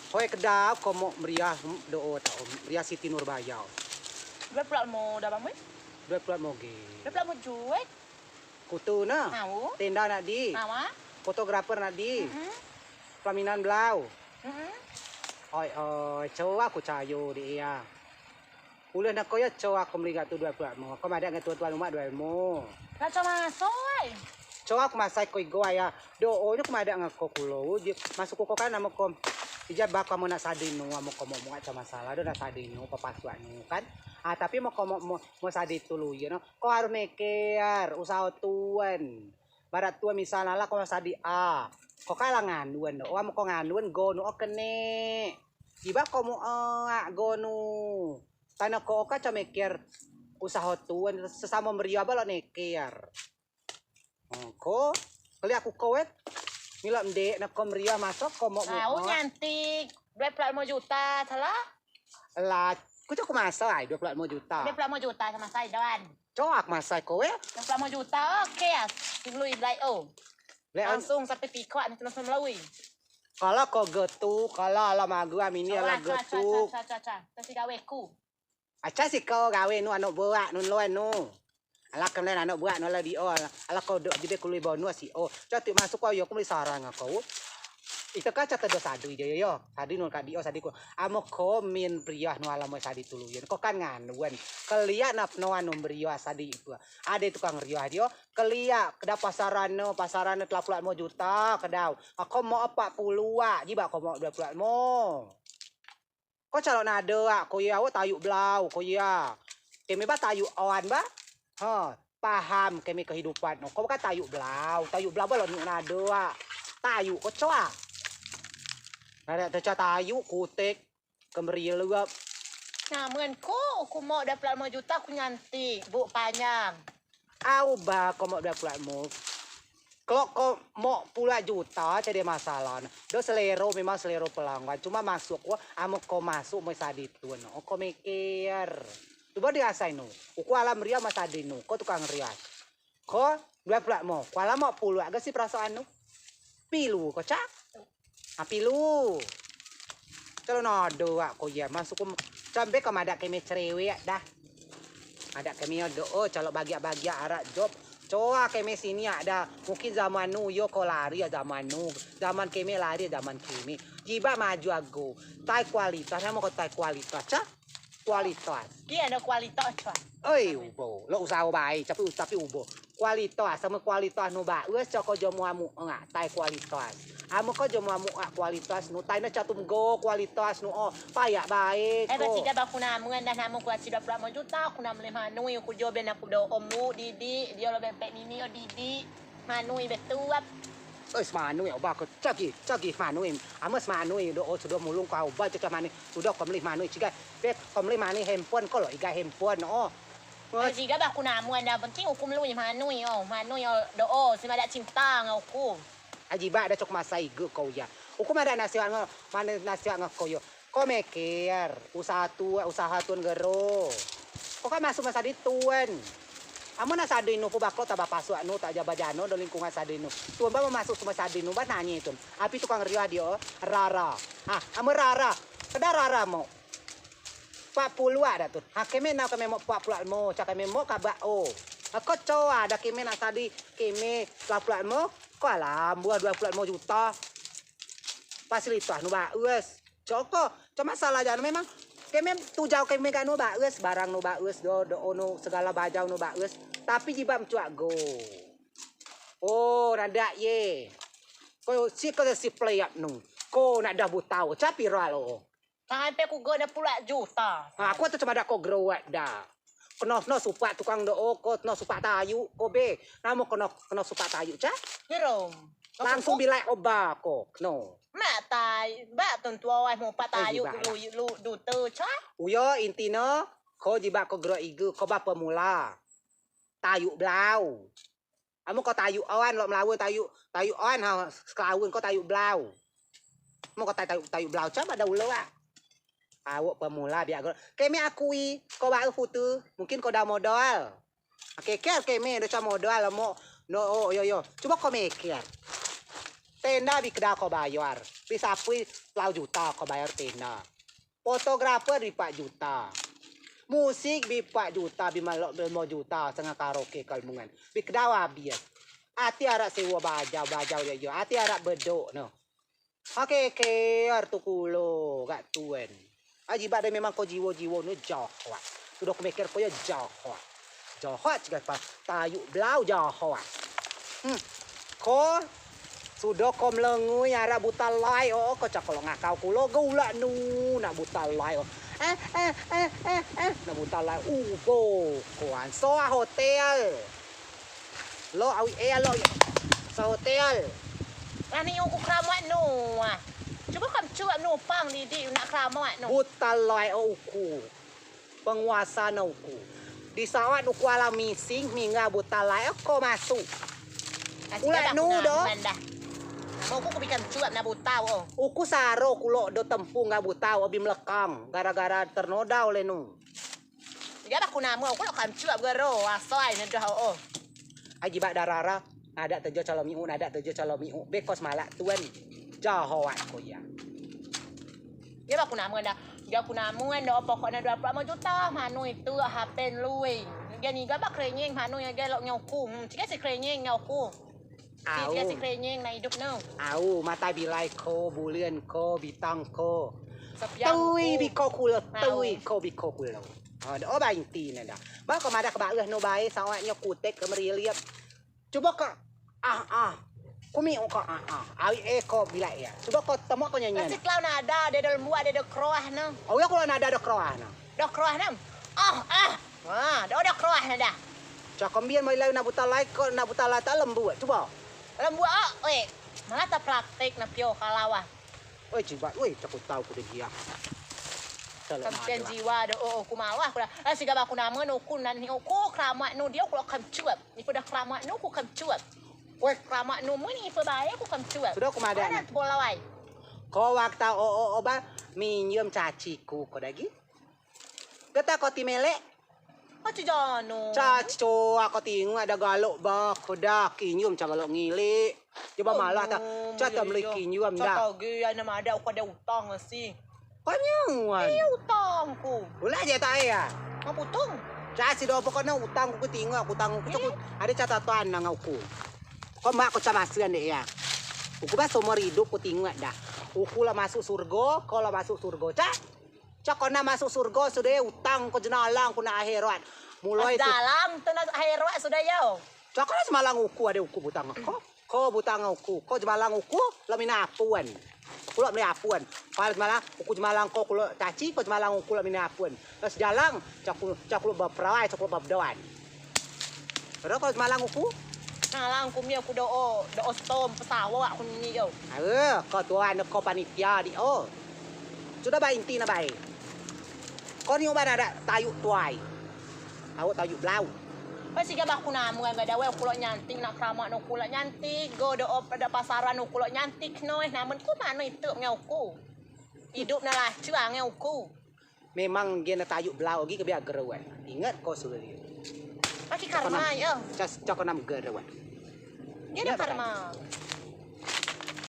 Hoi kedau komo meriah do tau meriah Siti Nurbaya. Dua pula mau dah bangun. Dua puluh moge. Dua pula mau jual. Kutu na. Mau. Tenda nak di. Mau. Fotografer nak di. Pelaminan belau. Oi coba aku cayo dia. Ulah nak koya coba aku melihat tu 20 mo. Kau ada dengan tuan-tuan rumah 20 mo. Nak coba masuk. Coba aku masai koi goa ya. Do nya aku ada dengan kau kulo. Masuk kau kan nama kau. Ija bak kamu nak sadinu, mau kamu mau aja masalah, do nak sadinu, papasuanmu kan. Tapi mau kamu mau sadit dulu ya, no. Kau harus mikir usaha tuan. Barat tua misalnya lah kau sadi kau kalah nganuan, do. Mau kau nganuan gonu kene. Iba kamu gonu. Tanah kau kan cuma mikir usaha tuan sesama meriah balok mikir. Kau kali aku kawet. Mila mdek nak komria masuk komo mo. Tahu nyantik. 25 juta salah. Lah, ku cok masuk ay 25 juta. 25 juta sama saya doan. Cok masuk kowe. 25 juta oke ya. Tinggalin lai langsung sampai pikok nanti langsung melalui. Kalau kau getu, kalau ala magu amini ala getu. Terus gaweku. Aca sih kau gawe nu anu buat nu loan nu. Ala kan lain anak buat nola di ala kau dok jibe kului bonu si cati masuk kau yo kuli sarang kau itu kan cata do sadu dia yo sadi non kadio sadi ko amo ko min priah no ala mo sadi tulu yen kok kan nganuan kelia nap no anu priah sadi itu ada tukang riah dia kelia keda pasarano 30 juta kedau aku mau 40 jiba aku mau 20 mo kok calon ada ko ya tayu blau ko ya kemi ba tayu awan ba paham kami kehidupan. No, kau kan tayu blau balon nado tayu kocoa. Ada teca tayu kutek kemeriluap. Nah, menku aku mau 25 juta aku nyantik, bu panjang. Au ba kau mau 20 mo. Kalau kau mau pula juta jadi masalah. Do selero memang selero pelanggan. Cuma masuk amo kau masuk mau sadit tuan. Kau mikir. Coba diasain nu. Uku alam ria mas adinu. Kau tukang rias. Kau 20 mo. Kau alam mau puluh agak sih perasaan nu. Pilu kau cak. Pilu. Kalau nado aku ya masuk sampai kamu ada kami cerewet dah. Ada kami ada kalau bagia-bagia arak job. Coba kami sini ada mungkin zaman nu yo kau lari ya zaman nu. Zaman kami lari zaman kami. Jiba maju aku. Tai kualitas mau kau tai kualitas cak. Kualitas. Dia ada kualitas coba. Oi, ubo. Lo usaha baik, tapi ubo. Kualitas sama kualitas nu ba. Wes coko jomu amu enggak, tai kualitas. Amu ko jomu amu kualitas nu tai na catum go kualitas nu payak baik. Berarti ka aku namu dah namu ku 25 juta, aku nam le manu aku joben aku do omu Didi, dia lo bempek mini Didi. Manu betul. Semanui oba ko cagi manui. Amas manui do sudah mulung kau ba cak mani. Sudah kau beli manui ciga. Pek kau beli mani handphone ko lo iga handphone Jika aku namu anda penting aku melalui manui do si ada cinta ngauku. Ajiba ada cok masa igu kau ya. Uku ada nasihat mana nasihat kau yo. Kau mikir usaha tuan gero. Kau kan masuk masa dituan. Amo na sadino po baklo taba paso ano ta jabajano do lingkungan sadino. Tuan ba masuk semua sadino ba nanya itu. Api tukang rio dia rara. Amo rara. Kada rara mo. 40 ada tuh. Keme na keme mo 40 mo, ca keme mo kaba Ako coa ada keme na tadi keme 40 mo. Ko alam buah 20 juta. Fasilitas nu ba wes. Coko, cuma salah jangan memang keme tujau keme kan nu baeus barang nu baeus do nu segala bajau nu baeus tapi jiba mencuak go. Nada ye. Ko si play up nu. Ko nak dah butau capi lo. Sampai aku go dah pula juta. Aku tu cuma dak ko growat dah. Kena supak tukang do ko kena supak tayu ko be. Namo kena supak tayu ca? Jerom. Langsung bilai oba ko. No. Mak tai, bak tentua mau patayu lu tu cha. Uyo intino ko jiba ko gro igu ko ba pemula. Tayu blau. Amo ko tayu awan lo melawu tayu awan ha sekalawun ko tayu blau. Mo ko tayu blau cha ba daulo Awak pemula biar kemi akui ko ba futu mungkin ko da modal. Keke kemi do cha modal mo no yo. Coba ko mikir. Tenda bikda kau bayar. Bisa pui pelau juta kau bayar tenda. Fotografer bi 4 juta. Musik bi 4 juta, bi malok 5 juta setengah karaoke kalmungan. Bikda habis. Ati arak sewa bajau yo. Ati arak bedok no. Oke, artu kulo gak tuen. Ajibat dia memang kau jiwo-jiwo nu jahat. Sudah aku mikir kau ya jahat. Jahat juga pas tayu belau jahat. Kau sudah kau melengui arah buta lai kau cak kalau ngakau kulo gula nu nak buta lai nak buta lai kuan so hotel lo awi lo so hotel Ani aku keramat nu. Coba kamu cuap nu pang Didi nak keramat nu. buta lai uku penguasa uku di sawat uku ala mising mingga buta lai kau masuk ulat nu do. Mau aku bikin cuap na butau. Uku saro kulo do tempung nga butaw abi melekang gara-gara ternoda oleh nu. Tiga aku nama aku lo kamu cuap garo asoy na dah Aji bak darara ada tejo calomiu ada tejo calomiu bekos malak tuan jahawat ko ya. Tiga aku nama dah. Tiga aku nama dah pokoknya 25 juta manu itu hapen lui. Dia ni gabak krenyeng manu yang dia lo nyoku. Tiga si krenyeng nyoku. Tiga si krenyeng na hidup nu. Au mata bilai ko bulian ko bitang ko. Sepiang Tui ku. biko kulo tui ko biko kulo. Oh ba inti na da. Ba ko mada ka ba no bae sawatnya kutek ke meriliap. Coba ka kumi ko awi ko bila ya. Coba ko temo ko nyanyian. Kasih klau nada dia dalam buat dia ada kroah nu. Oh ya ko nada do kroah na. Dah kroah nam. Dah kroah na dah. Cak kombian mai lai na buta lai ko na buta lai ta lembu coba. Dalam buat malah tak praktek na pio kalawah. Oi coba oi cak tahu ko dia. Kampian jiwa do aku mawah aku dah. Siga aku nama nu ku nan ni aku keramat nu dia aku kam cuap. Ni pada keramat nu aku kam cuap. Oi keramat nu mun ni pabae aku kam cuap. Sudah aku madan. Mana bola wai. Ko waktu ba minjem caciku ko dagi. Kata ko timele. Acu jano. Caco aku tingu ada galok ba ko dah kinyum cagalok ngili. Coba malah ta cata beli kinyum dah. Cata ge nama ada aku ada utang sih. Kanyuan. Iya utangku. Ulah aja tak ya. Apa utang? Casi do pokoknya utang ku tingu aku tangku cukup ada catatan nang aku. Ko mak ko camasian deh ya. Uku ba seumur hidup ku tingu dah. Uku lah masuk surga, ko lah masuk surga. Cak kena masuk surga sudah utang ko jenalang ku na akhirat. Mulai dalam tenas akhirat sudah yo. Cak kena semalang uku ada uku butang ko butang uku. Ko jemalang uku lamina apuan. Kulo meni apuan. Pal jemalang uku jemalang ko kulo caci ko jemalang uku lamina apuan. Terus jalang cak kulo baperawai cak kulo babdoan. Terus ko jemalang uku Nalang kumia aku do stom pesawa aku ni yo. ko tuan ko panitia di Sudah ba inti na bae. Ko ni ba ada tayu tuai. Tayu blau. Pasti gak aku namu gak ada aku lo nyantik nak keramat no kulo nyantik go do pada pasaran no kulo nyantik no namun ku mana itu ngauku. Hidup na lah cua ngauku. Memang dia na tayu blau lagi kebiak gerewan. Ingat ko sudah dia. Pasti karma yo. Cak nam gerewan. Dia ada karma.